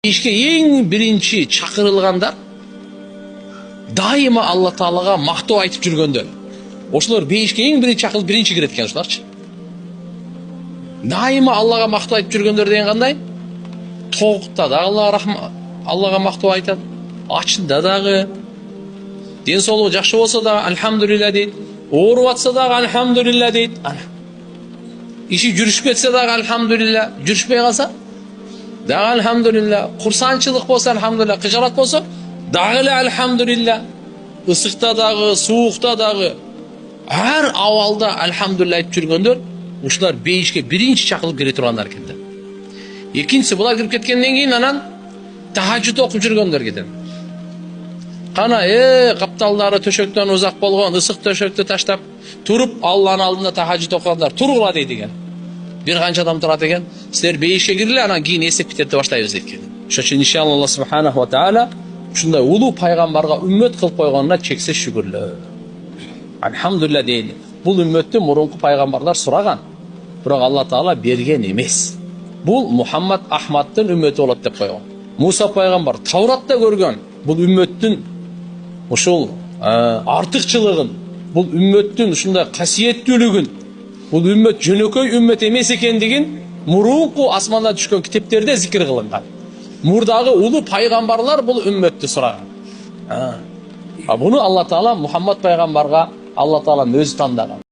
İşte en birinci çakırılganlar daima Allah Taala'ga maktub aytıp жүргөндөр. Ошолор бейишке en birinci çakırılıp birinci kirет экен ошолорчу. Daima Allah'a maktub aytıp жүргөндөр деген кандай? Тоокта да Allah'a maktub айтат, ачында дагы, ден соолугу жакшы болсо да альхамдулилля дейт, ооруп атса дагы альхамдулилля дейт. Иши жүрүшүп кетсе дагы альхамдулилля, жүрүшпөй калса дагы альхамдулилля, курсанчылык болсо альхамдулилля, кыжарат болсо дагы эле альхамдулилля, ысыкта дагы, суукта дагы, ар абалда альхамдулилля айтып жүргөндөр ушулар бейишке биринчи чакырылып келе тургандар экен. Экинчиси булар кирип кеткенден кийин анан тахажжуд окуп жүргөндөр кетет. Кана капталдары төшөктөн узак болгон, ысык төшөктү таштап туруп Алланын алдында тахажжуд окугандар тургула дейт экен. Бир канча адам турат экен. Силер бейишке киргиле, анан кийин эсеп китетти баштайбыз дейт экен. Ошон үчүн иншалла Алла субханаху ва таала ушундай улуу пайгамбарга үммөт кылып койгонуна чексиз шүгүрлөө. Альхамдулилля дейли. Бул үммөттү мурунку пайгамбарлар сураган, бирок Алла Таала берген эмес. Бул Мухаммад Ахмадтын үммөтү болот деп койгон. Муса пайгамбар Тавратта көргөн бул үммөттүн ушул артыкчылыгын, бул үммөттүн ушундай касиеттүүлүгүн, бул үммөт жөнөкөй үммөт эмес экендигин мурунку асмандан түшкөн китептерде зикир кылынган. Мурдагы улуу пайгамбарлар бул үммөттү сураган. Буну Алла Таала Мухаммад пайгамбарга Алла Таала өзү тандаган.